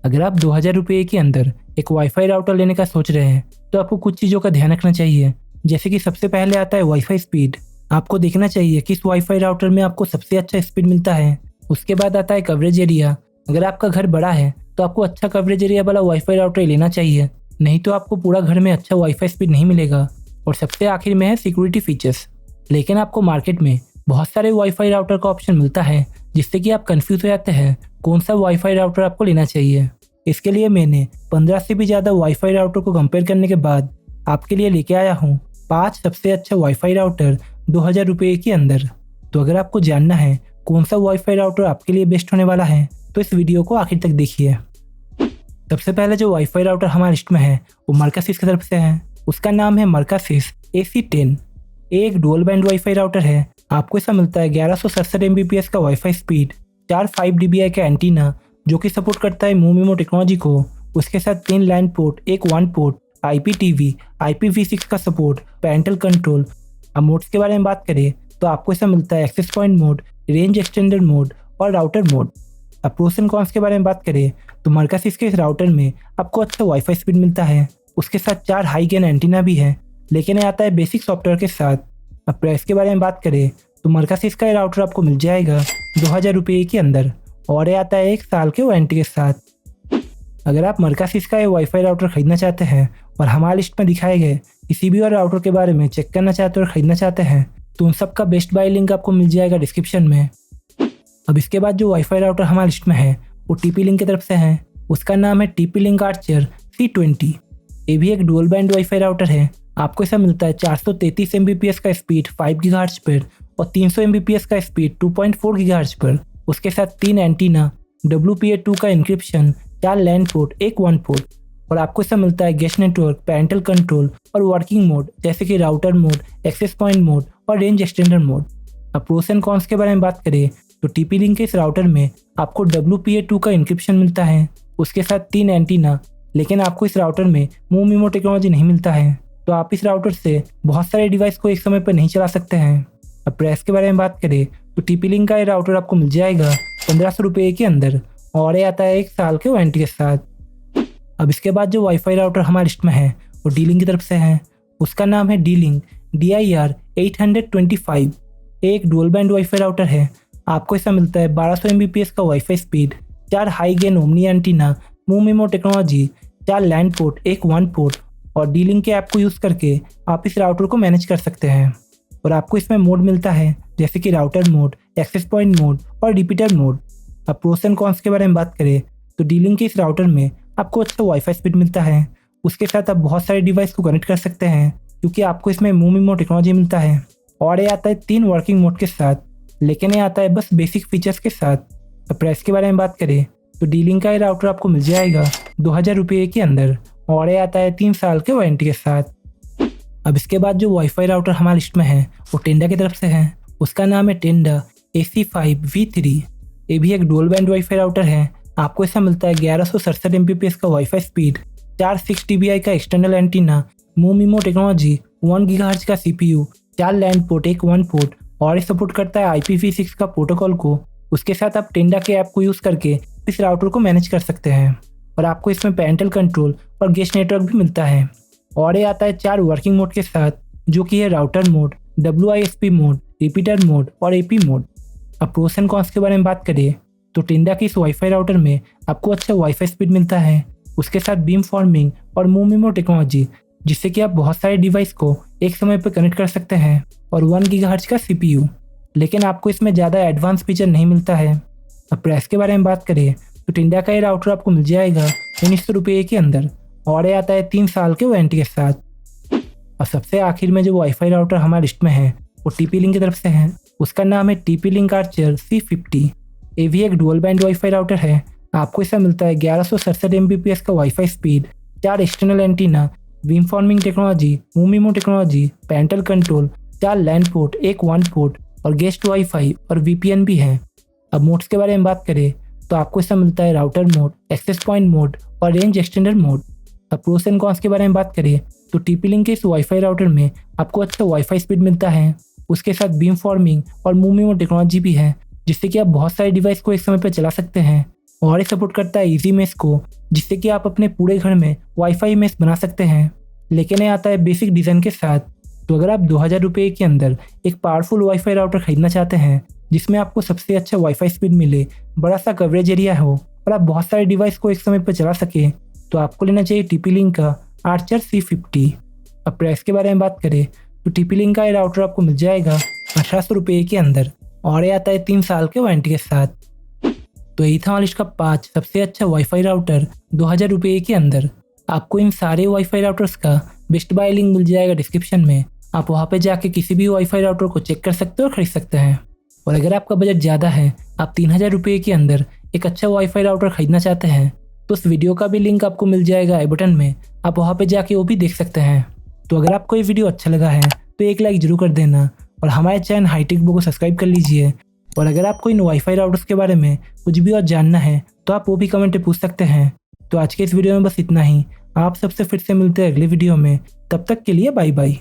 अगर आप 2000 रुपये के अंदर एक वाईफाई राउटर लेने का सोच रहे हैं तो आपको कुछ चीज़ों का ध्यान रखना चाहिए। जैसे कि सबसे पहले आता है वाईफाई स्पीड। आपको देखना चाहिए कि इस वाईफाई राउटर में आपको सबसे अच्छा स्पीड मिलता है। उसके बाद आता है कवरेज एरिया। अगर आपका घर बड़ा है तो आपको अच्छा कवरेज एरिया वाला वाईफाई राउटर लेना चाहिए, नहीं तो आपको पूरा घर में अच्छा वाईफाई स्पीड नहीं मिलेगा। और सबसे आखिर में है सिक्योरिटी फीचर्स। लेकिन आपको मार्केट में बहुत सारे वाईफाई राउटर का ऑप्शन मिलता है, जिससे कि आप कंफ्यूज हो जाते हैं कौन सा वाईफाई राउटर आपको लेना चाहिए। इसके लिए मैंने 15 से भी ज़्यादा वाईफाई राउटर को कंपेयर करने के बाद आपके लिए लेके आया हूँ 5 सबसे अच्छा वाईफाई राउटर 2000 रुपये के अंदर। तो अगर आपको जानना है कौन सा वाईफाई राउटर आपके लिए बेस्ट होने वाला है तो इस वीडियो को आखिर तक देखिए। सबसे पहले जो वाईफाई राउटर हमारे लिस्ट में है वो मर्कासिस की तरफ से है। उसका नाम है मर्कासिस AC10। एक डुअल बैंड वाईफाई राउटर है। आपको ऐसा मिलता है 1167 Mbps का वाईफाई स्पीड, 4 5 dBi का एंटीना जो कि सपोर्ट करता है मूव टेक्नोलॉजी को। उसके साथ 3 लैन पोर्ट, एक 1 पोर्ट, IPTV, IPv6 का सपोर्ट, पैरेंटल कंट्रोल। अब मोड्स के बारे में बात करें तो आपको ऐसा मिलता है access point mode, range extender mode और राउटर मोड। अब प्रोस एंड कॉन्स के बारे में बात करें तो मर्कासिस के इस राउटर में आपको अच्छा वाईफाई स्पीड मिलता है। उसके साथ 4 हाई गेन एंटीना भी है, लेकिन ये आता है बेसिक सॉफ्टवेयर के साथ। अब प्राइस के बारे में बात करें तो मर्कासिस का ये राउटर आपको मिल जाएगा 2000 रुपये के अंदर, और ये आता है 1 साल के वारंटी के साथ। अगर आप मर्कासिस का ये वाईफाई राउटर खरीदना चाहते हैं और हमारी लिस्ट में दिखाए गए किसी भी और राउटर के बारे में चेक करना चाहते हैं और खरीदना चाहते हैं तो उन सब का बेस्ट बाय लिंक आपको मिल जाएगा डिस्क्रिप्शन में। अब इसके बाद जो वाईफाई राउटर हमारी लिस्ट में है वो TP-Link की तरफ से है। उसका नाम है TP-Link Archer C20। ये भी एक डुअल बैंड वाईफाई राउटर है। आपको ऐसा मिलता है 433 Mbps का स्पीड 5 GHz पर और 300 Mbps का स्पीड 2.4 GHz पर। उसके साथ 3 एंटीना, WPA2 का इंक्रिप्शन, 4 लैन पोर्ट, एक 1 पोर्ट। और आपको ऐसा मिलता है गेस्ट नेटवर्क, पैरेंटल कंट्रोल और वर्किंग मोड जैसे कि router mode, access point mode और रेंज एक्सटेंडर मोड। अब प्रोस एंड कॉन्स के बारे में बात करें तो TP-Link के इस राउटर में आपको WPA2 का इंक्रिप्शन मिलता है। उसके साथ 3 एंटीना, लेकिन आपको इस राउटर में मूव टेक्नोलॉजी नहीं मिलता है, तो आप इस राउटर से बहुत सारे डिवाइस को एक समय पर नहीं चला सकते हैं। अब प्राइस के बारे में बात करें तो TP-Link का ये राउटर आपको मिल जाएगा 1500 रुपये के अंदर, और ये आता है 1 साल के वारंटी के साथ। अब इसके बाद जो वाईफाई राउटर हमारी लिस्ट में है वो D-Link की तरफ से है। उसका नाम है D-Link DIR825। एक डुअल बैंड वाईफाई राउटर है। आपको ऐसा मिलता है 1200 Mbps का wifi speed, 4 high gain omni antenna, move technology, 4 LAN port, एक 1 पोर्ट। और D-Link के ऐप को यूज़ करके आप इस राउटर को मैनेज कर सकते हैं। और आपको इसमें मोड मिलता है जैसे कि router mode, access point mode और रिपीटर मोड। अब प्रोस एंड कॉन्स के बारे में बात करें तो D-Link के इस राउटर में आपको अच्छा वाईफाई स्पीड मिलता है। उसके साथ आप बहुत सारे डिवाइस को कनेक्ट कर सकते हैं क्योंकि आपको इसमें मूव टेक्नोलॉजी मिलता है। और ये आता है 3 वर्किंग मोड के साथ, लेकिन ये आता है बस बेसिक फीचर्स के साथ। अब प्राइस के बारे में बात करें तो D-Link का ये राउटर आपको मिल जाएगा 2000 रुपये के अंदर, और ये आता है 3 साल के वारंटी के साथ। अब इसके बाद जो वाईफाई राउटर हमारी लिस्ट में है वो टेंडा की तरफ से है। उसका नाम है टेंडा AC5V3। ये भी एक डुअल बैंड वाईफाई राउटर है। आपको ऐसा मिलता है 1167 Mbps का वाईफाई स्पीड, 4 6 dBi का external antenna, move technology, 1 GHz का CPU, 4 लैन पोर्ट, एक 1 पोर्ट। और ये सपोर्ट करता है IPv6 का प्रोटोकॉल को। उसके साथ आप टेंडा के ऐप को यूज़ करके इस राउटर को मैनेज कर सकते हैं। और आपको इसमें पैरेंटल कंट्रोल और गेस्ट नेटवर्क भी मिलता है। और ये आता है 4 वर्किंग मोड के साथ, जो कि है router mode, WISP mode, repeater mode और AP मोड। अब प्रोस एंड कॉन्स के बारे में बात करें तो टेंडा के इस वाईफाई राउटर में आपको अच्छा वाईफाई स्पीड मिलता है। उसके साथ बीम फॉर्मिंग और मूव टेक्नोलॉजी, जिससे कि आप बहुत सारे डिवाइस को एक समय पर कनेक्ट कर सकते हैं, और 1 GHz का CPU। लेकिन आपको इसमें ज़्यादा एडवांस फीचर नहीं मिलता है। अब प्राइस के बारे में बात करें तो टेंडा का ये राउटर आपको मिल जाएगा 1900 रुपये के अंदर, और ये आता है 3 साल के वारंटी के साथ। और सबसे आखिर में जो वाईफाई राउटर हमारी लिस्ट में है वो TP-Link की तरफ से है। उसका नाम है TP-Link Archer C50। ये भी एक डुअल बैंड वाईफाई राउटर है। आपको ऐसा मिलता है 1167 Mbps का wifi speed, 4 external antenna, beam forming technology, move technology, parental control, 4 LAN port, एक 1 पोर्ट और गेस्ट वाईफाई और VPN भी है। अब मोड्स के बारे में बात करें तो आपको ऐसा मिलता है router mode, access point mode और रेंज एक्सटेंडर मोड। अब प्रोस एंड कॉन्स के बारे में बात करें तो TP-Link के इस वाईफाई राउटर में आपको अच्छा वाईफाई स्पीड मिलता है। उसके साथ बीम फॉर्मिंग और मूव टेक्नोलॉजी भी है, जिससे कि आप बहुत सारे डिवाइस को एक समय पर चला सकते हैं। और ये सपोर्ट करता है इजी मेश को, जिससे कि आप अपने पूरे घर में वाईफाई मेश बना सकते हैं। लेकिन ये आता है बेसिक डिज़ाइन के साथ। तो अगर आप 2000 रुपये के अंदर एक पावरफुल वाईफाई राउटर खरीदना चाहते हैं जिसमें आपको सबसे अच्छा वाईफाई स्पीड मिले, बड़ा सा कवरेज एरिया हो और आप बहुत सारे डिवाइस को एक समय पर चला सके, तो आपको लेना चाहिए TP-Link का आर्चर C50। अब प्राइस के बारे में बात करें तो TP-Link का ये राउटर आपको मिल जाएगा 1800 रुपये के अंदर और ये आता है 3 साल के वारंटी के साथ। तो यही था लिस्ट का 5 सबसे अच्छा वाईफाई राउटर 2000 रुपये के अंदर। आपको इन सारे वाईफाई राउटर्स का बेस्ट बाय लिंक मिल जाएगा डिस्क्रिप्शन में। आप वहाँ पे जाके किसी भी वाईफाई राउटर को चेक कर सकते हो और खरीद सकते हैं। और अगर आपका बजट ज़्यादा है, आप 3000 रुपये के अंदर एक अच्छा वाईफाई राउटर खरीदना चाहते हैं, तो उस वीडियो का भी लिंक आपको मिल जाएगा आई बटन में। आप वहाँ पे जाके वो भी देख सकते हैं। तो अगर आपको ये वीडियो अच्छा लगा है तो एक लाइक जरूर कर देना और हमारे चैनल हाईटेक बो को सब्सक्राइब कर लीजिए। और अगर आपको इन वाईफाई राउटर्स के बारे में कुछ भी और जानना है तो आप वो भी कमेंट में पूछ सकते हैं। तो आज के इस वीडियो में बस इतना ही। आप सबसे फिर से मिलते हैं अगले वीडियो में। तब तक के लिए बाय बाय।